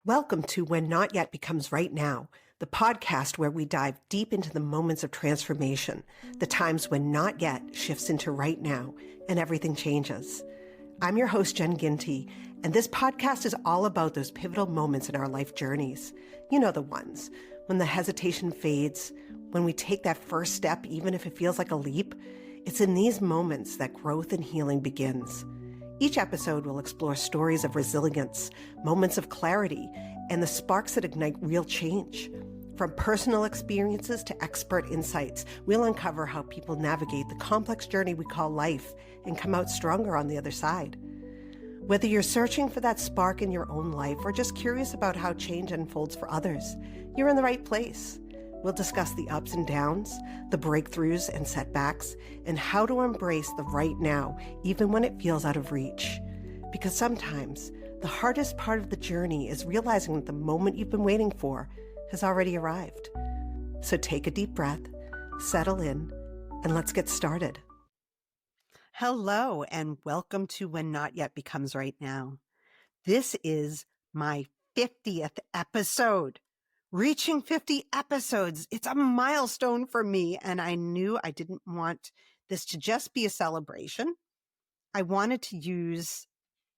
Welcome to When Not Yet Becomes Right Now, the podcast where we dive deep into the moments of transformation, the times when not yet shifts into right now and everything changes. I'm your host, Jen Ginty, and this podcast is all about those pivotal moments in our life journeys. You know the ones, when the hesitation fades, when we take that first step, even if it feels like a leap. It's in these moments that growth and healing begins. Each episode will explore stories of resilience, moments of clarity, and the sparks that ignite real change. From personal experiences to expert insights, we'll uncover how people navigate the complex journey we call life and come out stronger on the other side. Whether you're searching for that spark in your own life or just curious about how change unfolds for others, you're in the right place. We'll discuss the ups and downs, the breakthroughs and setbacks, and how to embrace the right now, even when it feels out of reach. Because sometimes the hardest part of the journey is realizing that the moment you've been waiting for has already arrived. So take a deep breath, settle in, and let's get started. Hello, and welcome to When Not Yet Becomes Right Now. This is my 50th episode. Reaching 50 episodes, it's a milestone for me, and I knew I didn't want this to just be a celebration. I wanted to use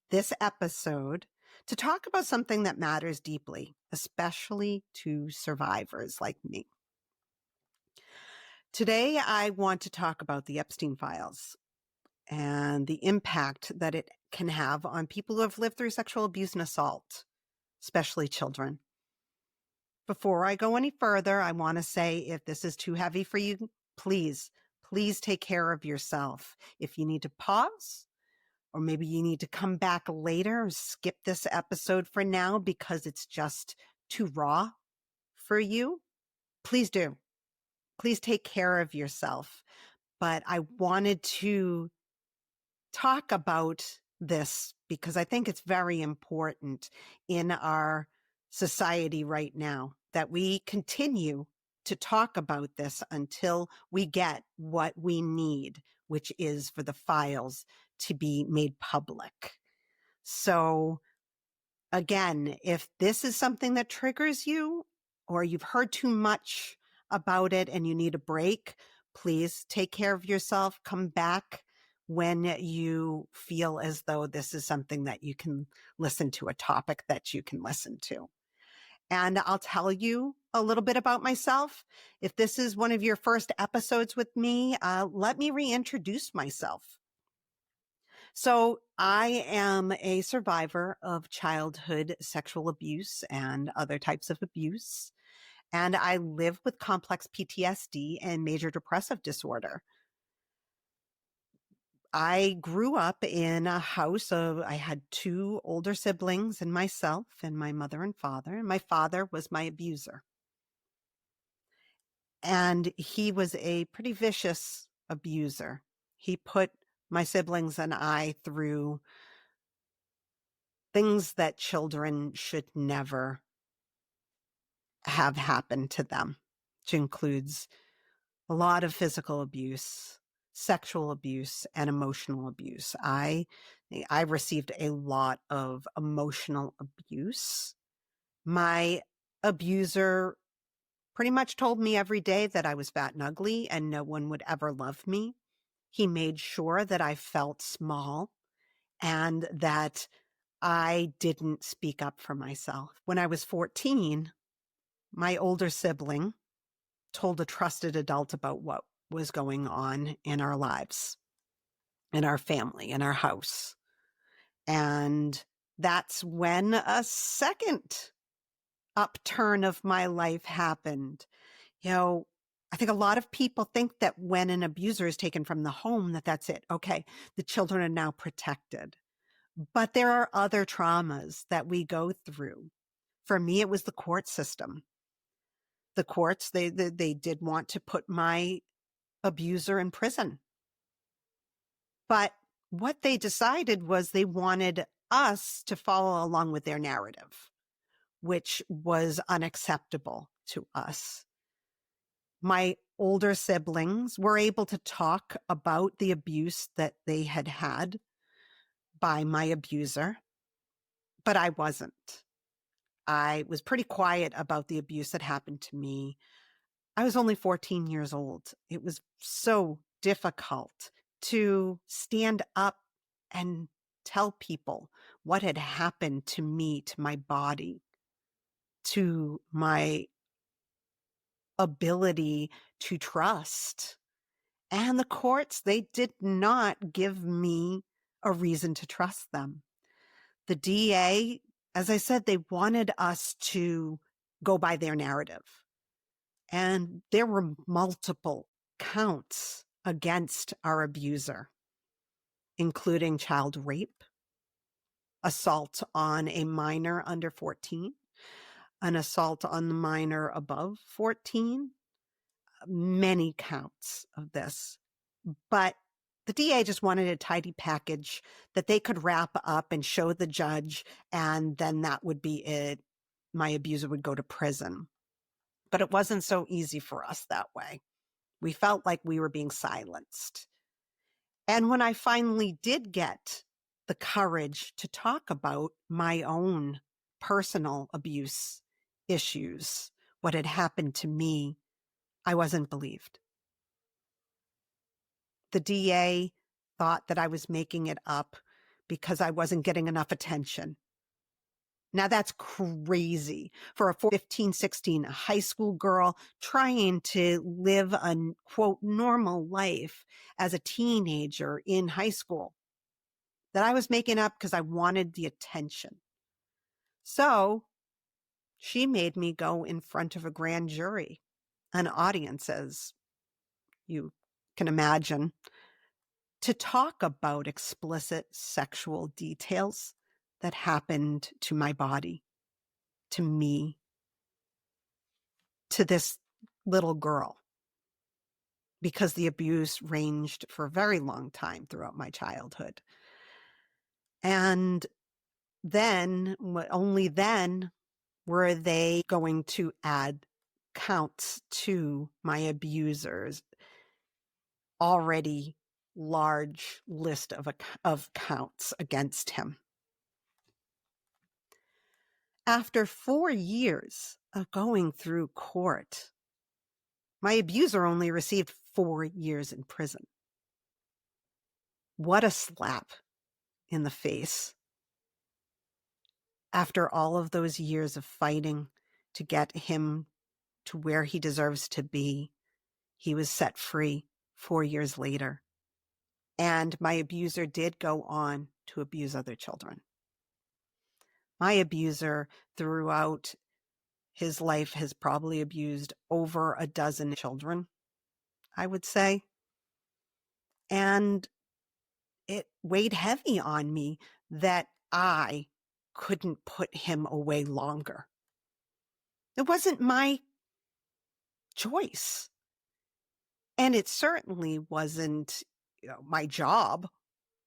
this episode to talk about something that matters deeply, especially to survivors like me. Today, I want to talk about the Epstein Files and the impact that it can have on people who have lived through sexual abuse and assault, especially children. Before I go any further, I want to say if this is too heavy for you, please take care of yourself. If you need to pause, or maybe you need to come back later, skip this episode for now because it's just too raw for you, please do. Please take care of yourself. But I wanted to talk about this because I think it's very important in our society right now that we continue to talk about this until we get what we need, which is for the files to be made public. So again, if this is something that triggers you or you've heard too much about it and you need a break, please take care of yourself. Come back when you feel as though this is something that you can listen to, a topic that you can listen to. And I'll tell you a little bit about myself. If this is one of your first episodes with me, let me reintroduce myself. So I am a survivor of childhood sexual abuse and other types of abuse. And I live with complex PTSD and major depressive disorder. I grew up in a house I had two older siblings and myself and my mother and father. And my father was my abuser. And he was a pretty vicious abuser. He put my siblings and I through things that children should never have happen to them, which includes a lot of physical abuse, sexual abuse, and emotional abuse. I received a lot of emotional abuse. My abuser pretty much told me every day that I was fat and ugly and no one would ever love me. He made sure that I felt small and that I didn't speak up for myself. When I was 14, my older sibling told a trusted adult about what was going on in our lives, in our family, in our house. And that's when a second upturn of my life happened. I think a lot of people think that when an abuser is taken from the home, that's it. Okay, the children are now protected. But there are other traumas that we go through. For me, it was the court system. The courts, they did want to put my abuser in prison. But what they decided was they wanted us to follow along with their narrative, which was unacceptable to us. My older siblings were able to talk about the abuse that they had had by my abuser, but I wasn't. I was pretty quiet about the abuse that happened to me. I was only 14 years old. It was so difficult to stand up and tell people what had happened to me, to my body, to my ability to trust. And the courts, they did not give me a reason to trust them. The DA, as I said, they wanted us to go by their narrative. And there were multiple counts against our abuser, including child rape, assault on a minor under 14, an assault on the minor above 14, many counts of this. But the DA just wanted a tidy package that they could wrap up and show the judge, and then that would be it. My abuser would go to prison. But it wasn't so easy for us that way. We felt like we were being silenced. And when I finally did get the courage to talk about my own personal abuse issues, what had happened to me, I wasn't believed. The DA thought that I was making it up because I wasn't getting enough attention. Now that's crazy for a 15, 16, a high school girl trying to live a quote normal life as a teenager in high school, that I was making up because I wanted the attention. So she made me go in front of a grand jury, an audience, as you can imagine, to talk about explicit sexual details that happened to my body, to me, to this little girl, because the abuse ranged for a very long time throughout my childhood. And then, only then, were they going to add counts to my abuser's already large list of counts against him. After 4 years of going through court, my abuser only received 4 years in prison. What a slap in the face. After all of those years of fighting to get him to where he deserves to be, he was set free 4 years later. And my abuser did go on to abuse other children. My abuser throughout his life has probably abused over a dozen children, I would say. And it weighed heavy on me that I couldn't put him away longer. It wasn't my choice. And it certainly wasn't, my job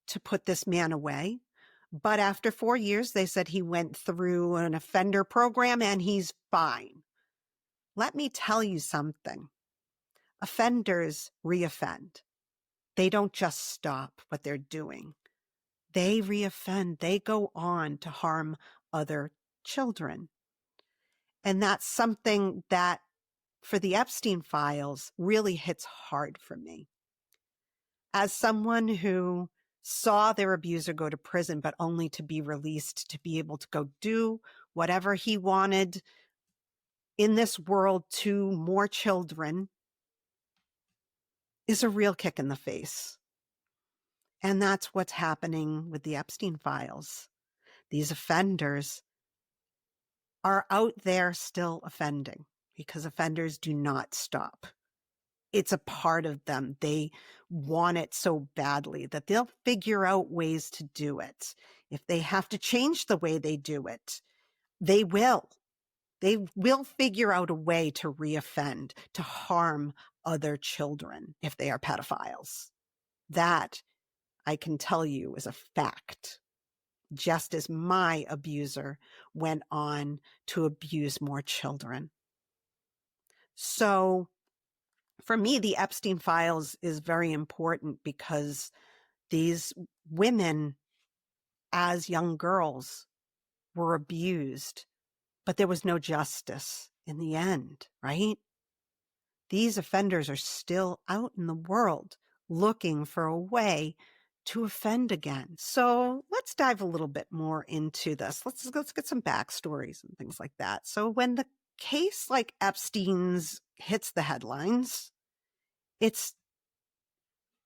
to put this man away. But after 4 years, they said he went through an offender program and he's fine. Let me tell you something. Offenders reoffend. They don't just stop what they're doing. They reoffend. They go on to harm other children. And that's something that, for the Epstein Files, really hits hard for me. As someone who saw their abuser go to prison, but only to be released, to be able to go do whatever he wanted in this world to more children, is a real kick in the face. And that's what's happening with the Epstein Files. These offenders are out there still offending because offenders do not stop. It's a part of them. They want it so badly that they'll figure out ways to do it. If they have to change the way they do it, they will. They will figure out a way to reoffend, to harm other children if they are pedophiles. That, I can tell you, is a fact. Just as my abuser went on to abuse more children. So for me, the Epstein Files is very important because these women, as young girls, were abused But there was no justice in the end, right? These offenders are still out in the world looking for a way to offend again. So let's dive a little bit more into this. Let's get some backstories and things like that. So when the case like Epstein's hits the headlines, it's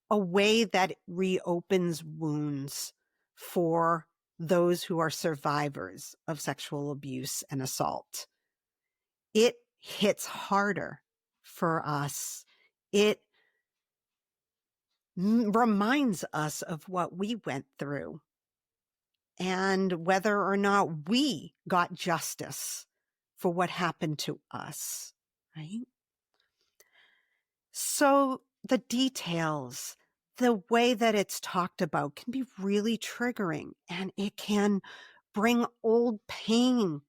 a way that reopens wounds for those who are survivors of sexual abuse and assault. It hits harder for us. It reminds us of what we went through and whether or not we got justice for what happened to us, right? So the details, the way that it's talked about can be really triggering, and it can bring old pain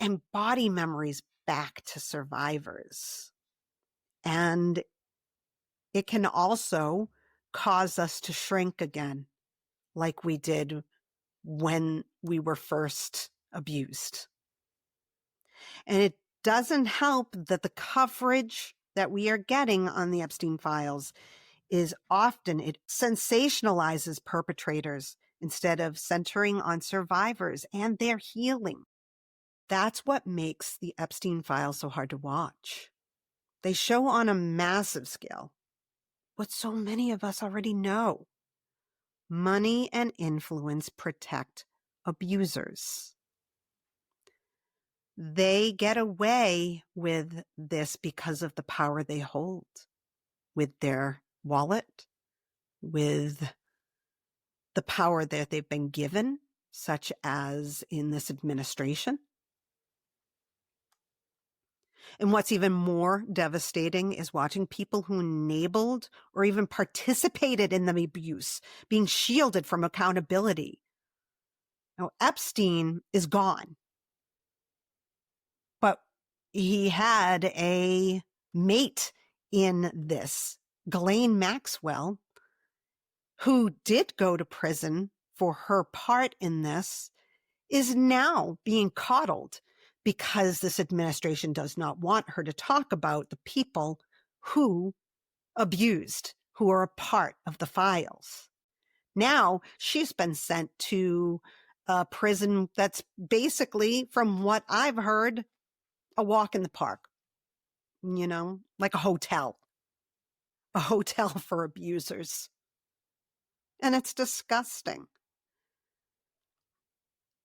and body memories back to survivors. And it can also cause us to shrink again, like we did when we were first abused. And it doesn't help that the coverage that we are getting on the Epstein Files is often, it sensationalizes perpetrators instead of centering on survivors and their healing. That's what makes the Epstein Files so hard to watch. They show on a massive scale what so many of us already know. Money and influence protect abusers. They get away with this because of the power they hold with their wallet, with the power that they've been given, such as in this administration. And what's even more devastating is watching people who enabled or even participated in the abuse being shielded from accountability. Now, Epstein is gone, but he had a mate in this, Ghislaine Maxwell, who did go to prison for her part in this, is now being coddled because this administration does not want her to talk about the people who abused, who are a part of the files. Now she's been sent to a prison that's basically, from what I've heard, a walk in the park, like a hotel for abusers. And it's disgusting.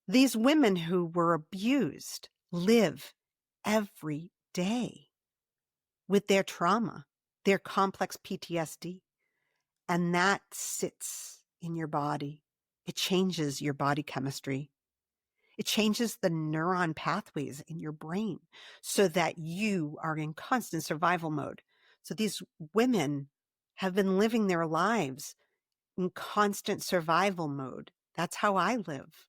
These women who were abused live every day with their trauma, their complex PTSD, and that sits in your body. It changes your body chemistry. It changes the neuron pathways in your brain so that you are in constant survival mode. So these women have been living their lives in constant survival mode. That's how I live.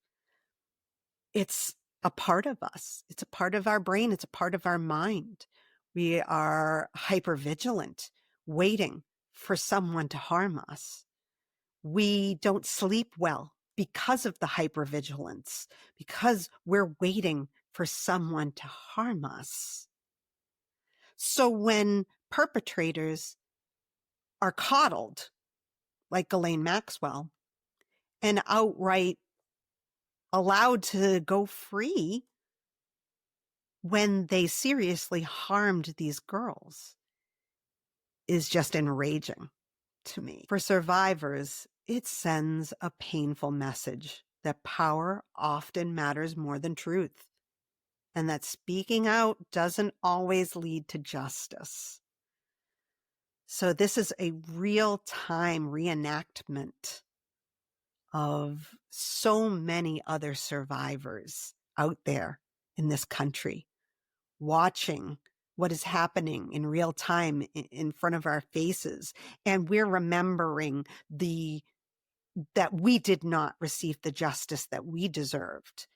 It's a part of us. It's a part of our brain. It's a part of our mind. We are hypervigilant, waiting for someone to harm us. We don't sleep well because of the hypervigilance, because we're waiting for someone to harm us. So when perpetrators are coddled, like Ghislaine Maxwell, and outright allowed to go free when they seriously harmed these girls, is just enraging to me. For survivors, it sends a painful message that power often matters more than truth, and that speaking out doesn't always lead to justice. So this is a real-time reenactment of so many other survivors out there in this country, watching what is happening in real time in front of our faces. And we're remembering that we did not receive the justice that we deserved,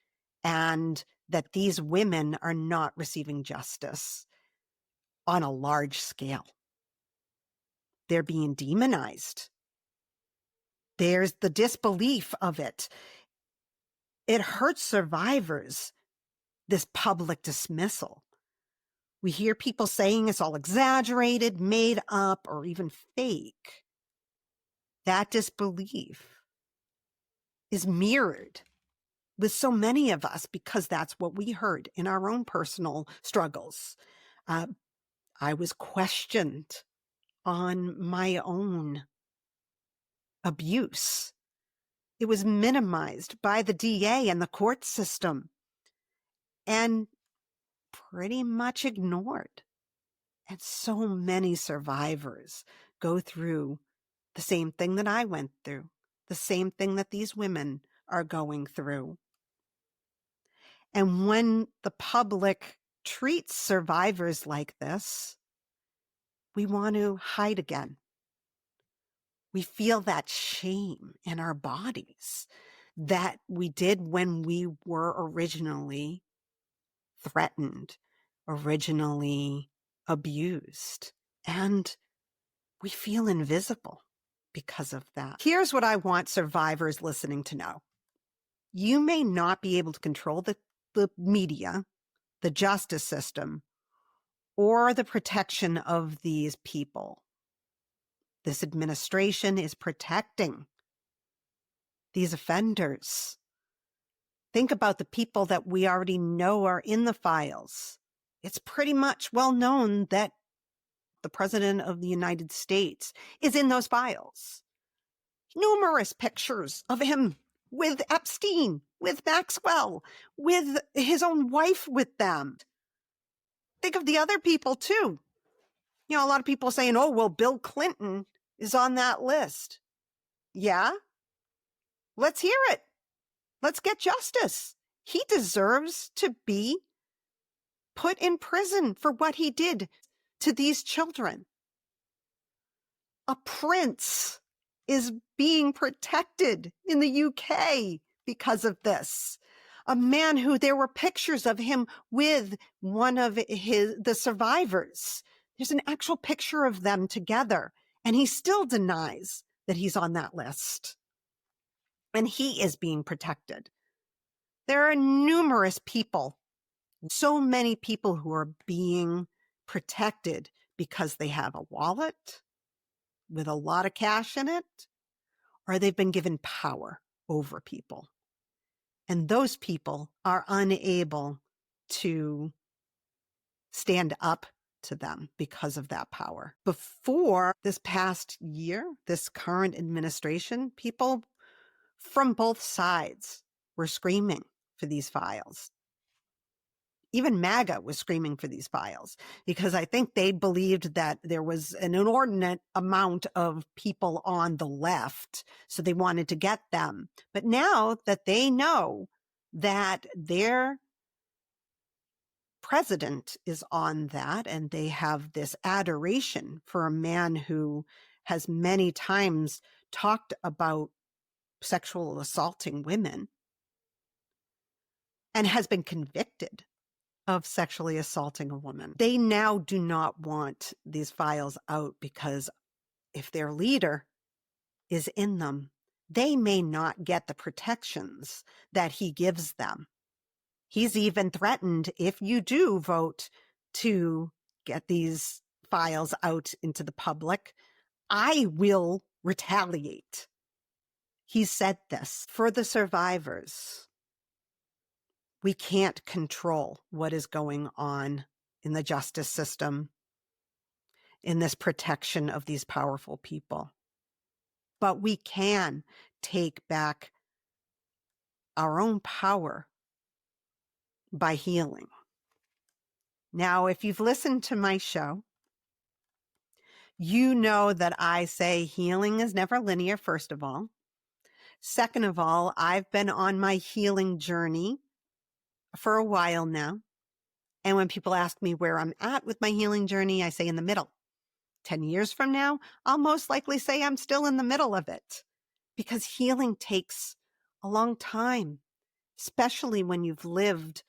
and that these women are not receiving justice on a large scale. They're being demonized. There's the disbelief of it. It hurts survivors this public dismissal. We hear people saying it's all exaggerated, made up, or even fake. That disbelief is mirrored with so many of us because that's what we heard in our own personal struggles. I was questioned on my own abuse. It was minimized by the DA and the court system and pretty much ignored. And so many survivors go through the same thing that I went through, the same thing that these women are going through. And when the public treats survivors like this, we want to hide again. We feel that shame in our bodies that we did when we were originally threatened, originally abused. And we feel invisible because of that. Here's what I want survivors listening to know. You may not be able to control the media, the justice system, or the protection of these people. This administration is protecting these offenders. Think about the people that we already know are in the files. It's pretty much well known that the President of the United States is in those files. Numerous pictures of him with Epstein, with Maxwell, with his own wife with them. Think of the other people too. You know, a lot of people saying, oh, well, Bill Clinton is on that list. Yeah? Let's hear it. Let's get justice. He deserves to be put in prison for what he did to these children. A prince is being protected in the UK because of this. A man who there were pictures of him with one of the survivors. There's an actual picture of them together, and he still denies that he's on that list. And he is being protected. There are numerous people, so many people who are being protected because they have a wallet with a lot of cash in it, or they've been given power over people. And those people are unable to stand up to them because of that power. Before this past year, this current administration, people from both sides were screaming for these files. Even MAGA was screaming for these files because I think they believed that there was an inordinate amount of people on the left, so they wanted to get them. But now that they know that their president is on that and they have this adoration for a man who has many times talked about sexual assaulting women and has been convicted of sexually assaulting a woman. They now do not want these files out because if their leader is in them, they may not get the protections that he gives them. He's even threatened, if you do vote to get these files out into the public, I will retaliate. He said this. For the survivors, we can't control what is going on in the justice system, in this protection of these powerful people. But we can take back our own power by healing. Now, if you've listened to my show, you know that I say healing is never linear, first of all. Second of all, I've been on my healing journey for a while now. And when people ask me where I'm at with my healing journey, I say in the middle. 10 years from now, I'll most likely say I'm still in the middle of it because healing takes a long time, especially when you've lived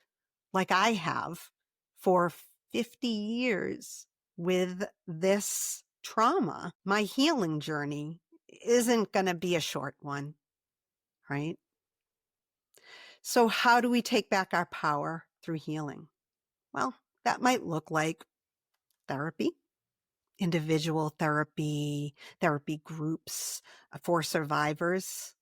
like I have for 50 years with this trauma. My healing journey isn't going to be a short one, right? So how do we take back our power through through healing? Well, that might look like therapy, individual therapy, therapy groups for survivors.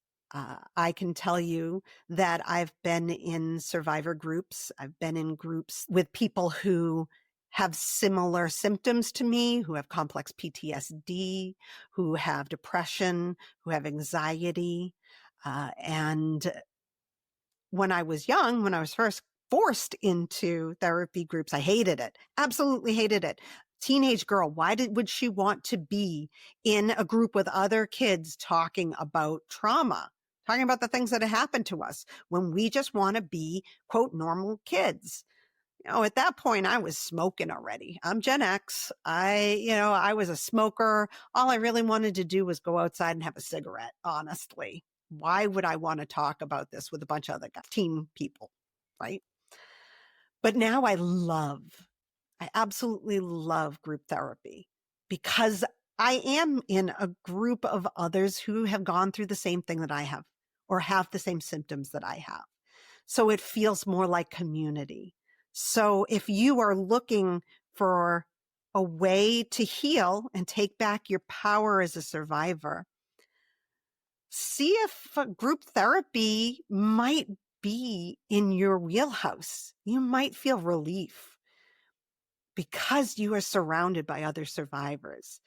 I can tell you that I've been in survivor groups. I've been in groups with people who have similar symptoms to me, who have complex PTSD, who have depression, who have anxiety. And when I was young, when I was first forced into therapy groups, I hated it. Absolutely hated it. Teenage girl, would she want to be in a group with other kids talking about trauma, talking about the things that have happened to us when we just want to be, quote, normal kids? At that point, I was smoking already. I'm Gen X. I was a smoker. All I really wanted to do was go outside and have a cigarette, honestly. Why would I want to talk about this with a bunch of other teen people, right? But now I absolutely love group therapy because I am in a group of others who have gone through the same thing that I have or have the same symptoms that I have. So it feels more like community. So if you are looking for a way to heal and take back your power as a survivor, see if group therapy might be in your wheelhouse. You might feel relief because you are surrounded by other survivors.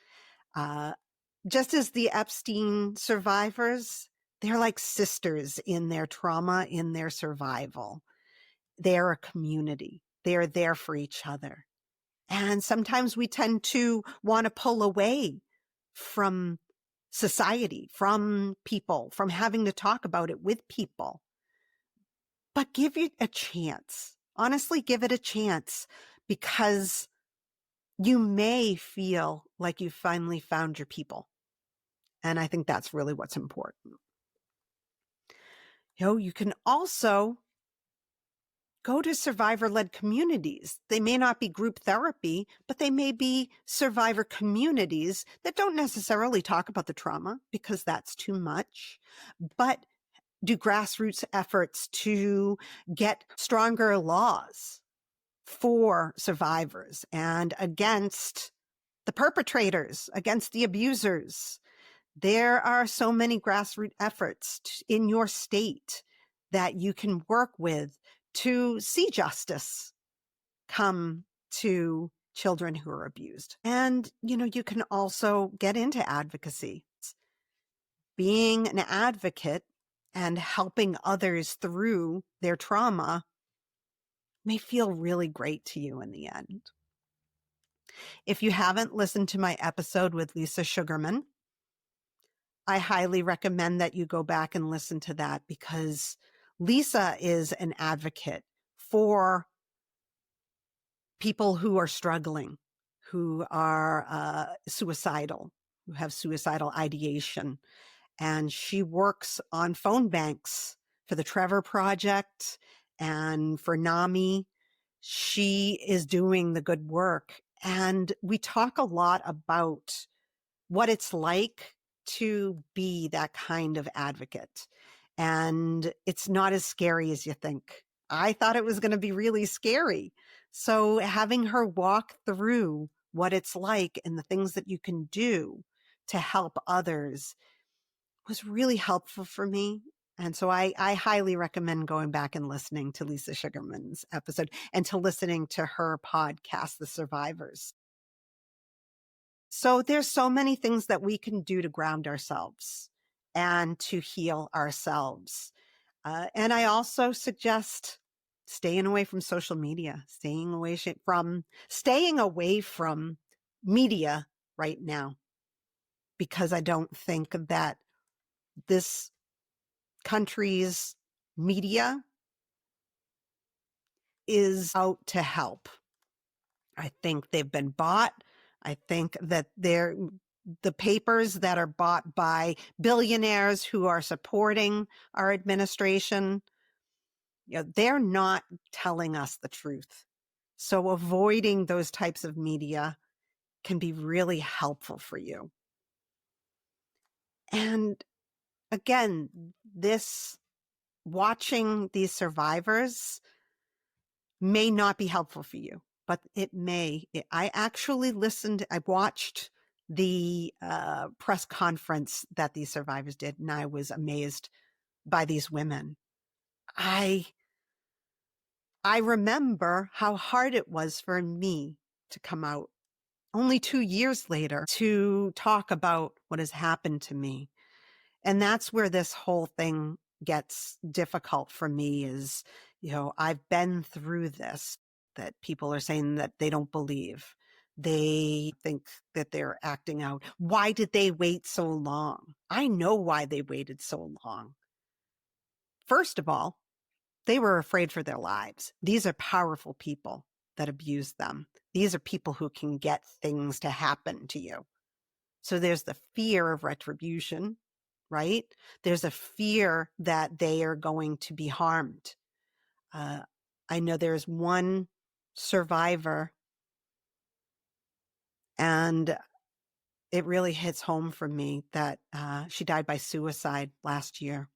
Just as the Epstein survivors, they're like sisters in their trauma, in their survival. They're a community. They're there for each other. And sometimes we tend to want to pull away from society, from people, from having to talk about it with people. But give it a chance. Honestly, give it a chance because you may feel like you finally found your people. And I think that's really what's important. You can also go to survivor-led communities. They may not be group therapy, but they may be survivor communities that don't necessarily talk about the trauma because that's too much, but do grassroots efforts to get stronger laws for survivors and against the perpetrators, against the abusers. There are so many grassroots efforts in your state that you can work with to see justice come to children who are abused. And, you can also get into advocacy. Being an advocate and helping others through their trauma may feel really great to you in the end. If you haven't listened to my episode with Lisa Sugarman, I highly recommend that you go back and listen to that because Lisa is an advocate for people who are struggling, who are suicidal, who have suicidal ideation. And she works on phone banks for the Trevor Project and for NAMI. She is doing the good work. And we talk a lot about what it's like to be that kind of advocate. And it's not as scary as you think. I thought it was going to be really scary. So having her walk through what it's like and the things that you can do to help others was really helpful for me. And so I highly recommend going back and listening to Lisa Sugarman's episode and to listening to her podcast, The Survivors. So there's so many things that we can do to ground ourselves and to heal ourselves. And I also suggest staying away from social media, staying away from media right now, because I don't think that this country's media is out to help. I think they've been bought. I think that the papers that are bought by billionaires who are supporting our administration, they're not telling us the truth. So avoiding those types of media can be really helpful for you. And again, watching these survivors may not be helpful for you, but it may. I actually listened, I watched the press conference that these survivors did, and I was amazed by these women. I remember how hard it was for me to come out only 2 years later to talk about what has happened to me. And that's where this whole thing gets difficult for me is, I've been through this, that people are saying that they don't believe. They think that they're acting out. Why did they wait so long? I know why they waited so long. First of all, they were afraid for their lives. These are powerful people that abuse them. These are people who can get things to happen to you. So there's the fear of retribution, right? There's a fear that they are going to be harmed. I know there's one survivor, and it really hits home for me that she died by suicide last year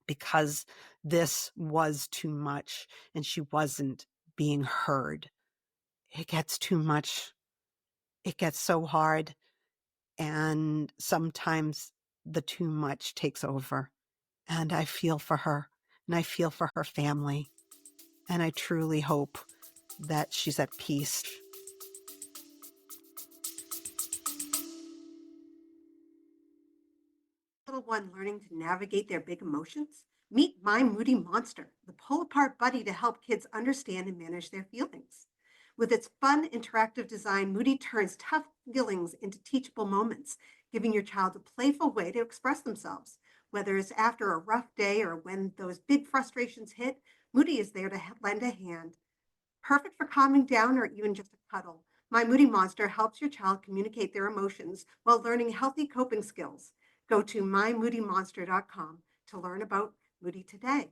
because this was too much and she wasn't being heard. It gets too much. It gets so hard. And sometimes the too much takes over. And I feel for her, and I feel for her family. And I truly hope that she's at peace. Little one learning to navigate their big emotions? Meet My Moody Monster, the pull-apart buddy to help kids understand and manage their feelings. With its fun, interactive design, Moody turns tough feelings into teachable moments, giving your child a playful way to express themselves. Whether it's after a rough day or when those big frustrations hit, Moody is there to lend a hand. Perfect for calming down or even just a cuddle. My Moody Monster helps your child communicate their emotions while learning healthy coping skills. Go to mymoodymonster.com to learn about Moody today.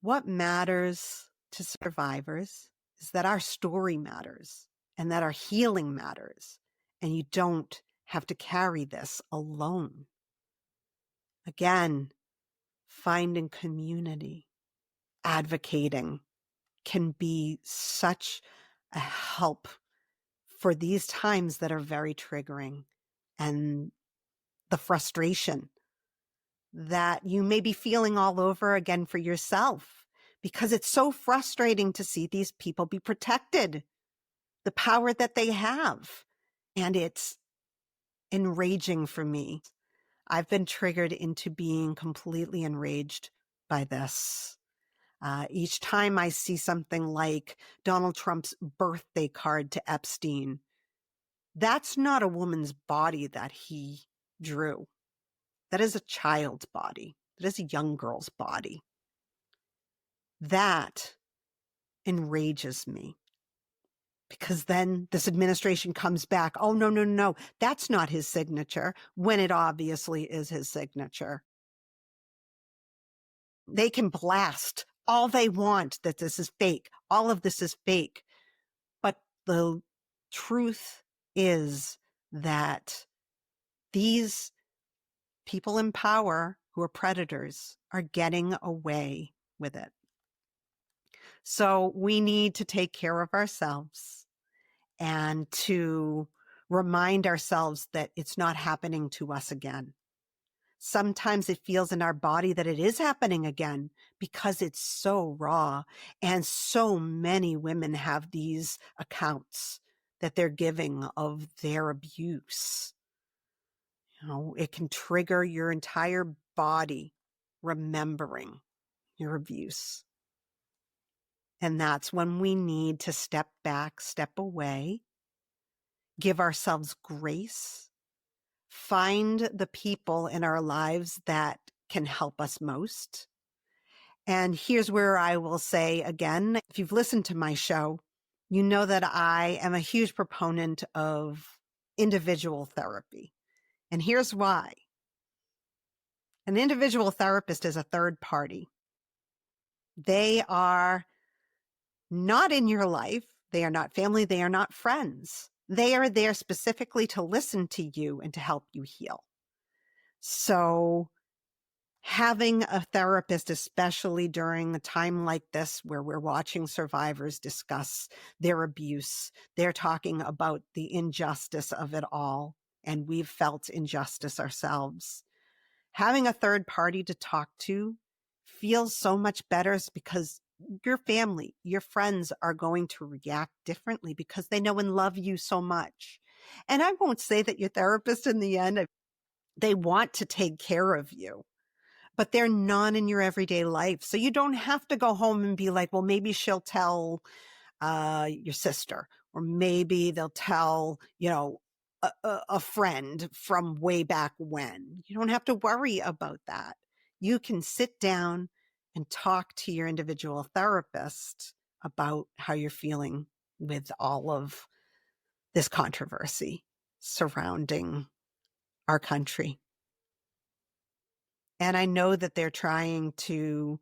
What matters to survivors is that our story matters and that our healing matters. And you don't have to carry this alone. Again, finding community, advocating can be such a help for these times that are very triggering, and the frustration that you may be feeling all over again for yourself, because it's so frustrating to see these people be protected, the power that they have. And it's enraging for me. I've been triggered into being completely enraged by this. Each time I see something like Donald Trump's birthday card to Epstein, that's not a woman's body that he drew. That is a child's body. That is a young girl's body. That enrages me. Because then this administration comes back, oh, no, no, no, that's not his signature, when it obviously is his signature. They can blast all they want that this is fake. All of this is fake. But the truth is that these people in power who are predators are getting away with it. So we need to take care of ourselves and to remind ourselves that it's not happening to us again. Sometimes it feels in our body that it is happening again because it's so raw, and so many women have these accounts that they're giving of their abuse. It can trigger your entire body remembering your abuse. And that's when we need to step back, step away, give ourselves grace, find the people in our lives that can help us most. And here's where I will say again, if you've listened to my show, you know that I am a huge proponent of individual therapy. And here's why. An individual therapist is a third party. They are not in your life. They are not family. They are not friends. They are there specifically to listen to you and to help you heal. So Having a therapist, especially during a time like this where we're watching survivors discuss their abuse, they're talking about the injustice of it all, and we've felt injustice ourselves. Having a third party to talk to feels so much better because your family, your friends are going to react differently because they know and love you so much. And I won't say that your therapist in the end, they want to take care of you, but they're not in your everyday life. So you don't have to go home and be like, well, maybe she'll tell your sister, or maybe they'll tell, a friend from way back when. You don't have to worry about that. You can sit down and talk to your individual therapist about how you're feeling with all of this controversy surrounding our country. And I know that they're trying to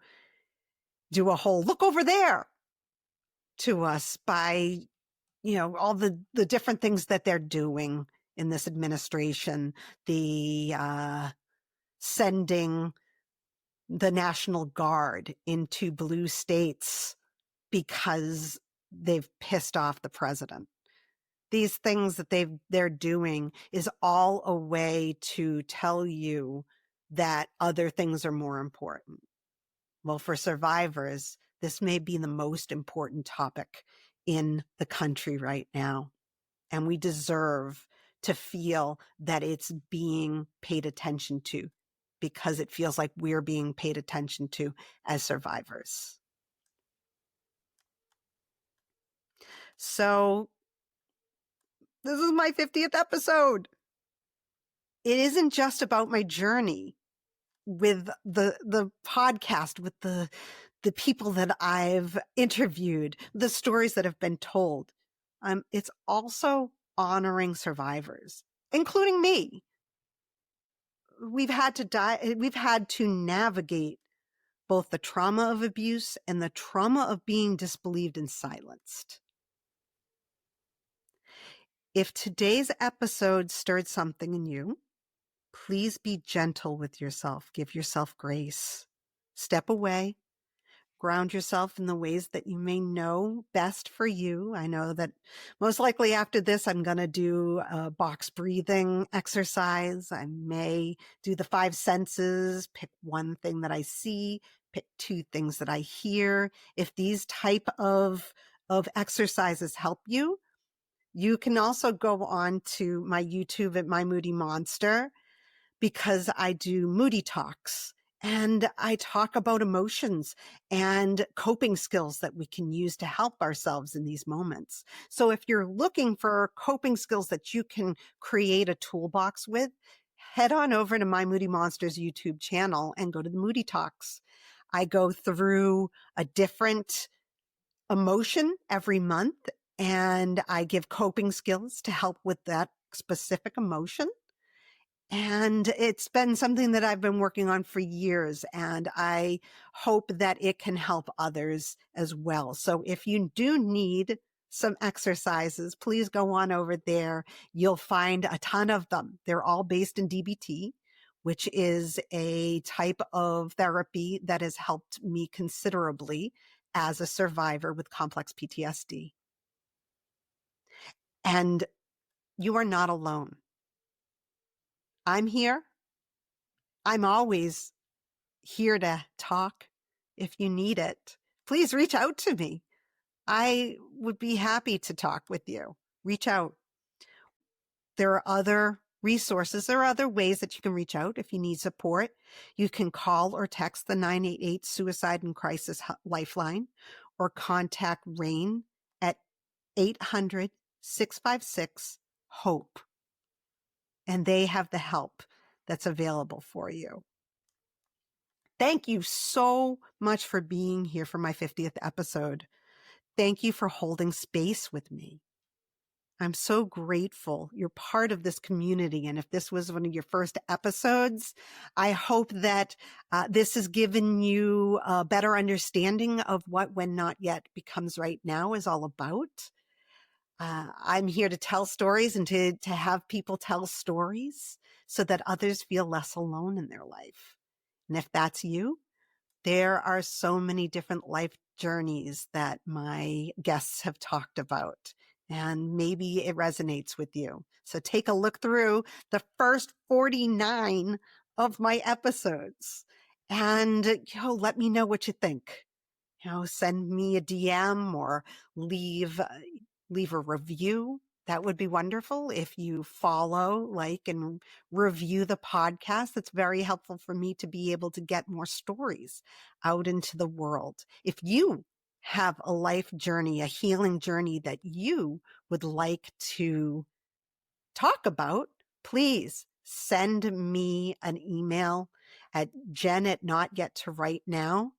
do a whole look over there to us by, all the different things that they're doing in this administration, the sending the National Guard into blue states because they've pissed off the president. These things that they're doing is all a way to tell you that other things are more important. Well, for survivors, this may be the most important topic in the country right now. And we deserve to feel that it's being paid attention to, because it feels like we're being paid attention to as survivors. So this is my 50th episode. It isn't just about my journey with the podcast, with the people that I've interviewed, the stories that have been told. It's also honoring survivors, including me. We've had to navigate both the trauma of abuse and the trauma of being disbelieved and silenced. If today's episode stirred something in you, please be gentle with yourself. Give yourself grace. Step away. Ground yourself in the ways that you may know best for you. I know that most likely after this, I'm going to do a box breathing exercise. I may do the 5 senses, pick one thing that I see, pick 2 things that I hear. If these type of exercises help you, you can also go on to my YouTube at My Moody Monster, because I do Moody Talks. And I talk about emotions and coping skills that we can use to help ourselves in these moments. So if you're looking for coping skills that you can create a toolbox with, head on over to My Moody Monsters YouTube channel and go to the Moody Talks. I go through a different emotion every month, and I give coping skills to help with that specific emotion. And it's been something that I've been working on for years, and I hope that it can help others as well. So if you do need some exercises, please go on over there. You'll find a ton of them. They're all based in DBT, which is a type of therapy that has helped me considerably as a survivor with complex PTSD. And you are not alone. I'm here. I'm always here to talk. If you need it, please reach out to me. I would be happy to talk with you. Reach out. There are other resources. There are other ways that you can reach out if you need support. You can call or text the 988 Suicide and Crisis Lifeline, or contact RAIN at 800-656-HOPE. And they have the help that's available for you. Thank you so much for being here for my 50th episode. Thank you for holding space with me. I'm so grateful you're part of this community. And if this was one of your first episodes, I hope that this has given you a better understanding of what When Not Yet Becomes Right Now is all about. I'm here to tell stories and to have people tell stories so that others feel less alone in their life. And if that's you, there are so many different life journeys that my guests have talked about, and maybe it resonates with you. So take a look through the first 49 of my episodes and let me know what you think. Send me a DM or leave a review. That would be wonderful. If you follow, like, and review the podcast, that's very helpful for me to be able to get more stories out into the world. If you have a life journey, a healing journey that you would like to talk about, please send me an email at jen@notyettorightnow.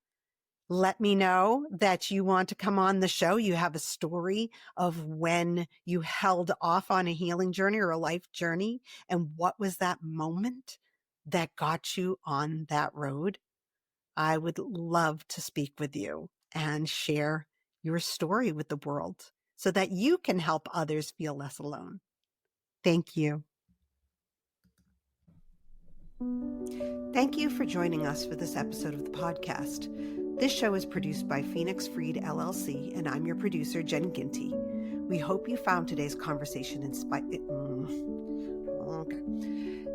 Let me know that you want to come on the show. You have a story of when you held off on a healing journey or a life journey, and what was that moment that got you on that road. I would love to speak with you and share your story with the world so that you can help others feel less alone. Thank you. Thank you for joining us for this episode of the podcast. This show is produced by Phoenix Freed LLC, and I'm your producer, Jen Ginty. We hope you found today's conversation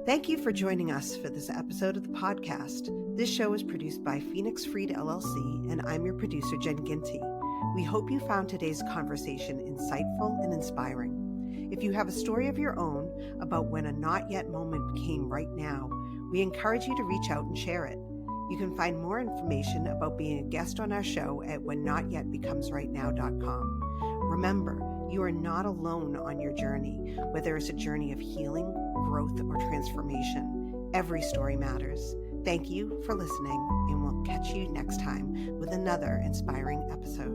Thank you for joining us for this episode of the podcast. This show is produced by Phoenix Freed LLC, and I'm your producer, Jen Ginty. We hope you found today's conversation insightful and inspiring. If you have a story of your own about when a not yet moment became right now, we encourage you to reach out and share it. You can find more information about being a guest on our show at whennotyetbecomesightnow.com. Remember, you are not alone on your journey, whether it's a journey of healing, growth, or transformation. Every story matters. Thank you for listening, and we'll catch you next time with another inspiring episode.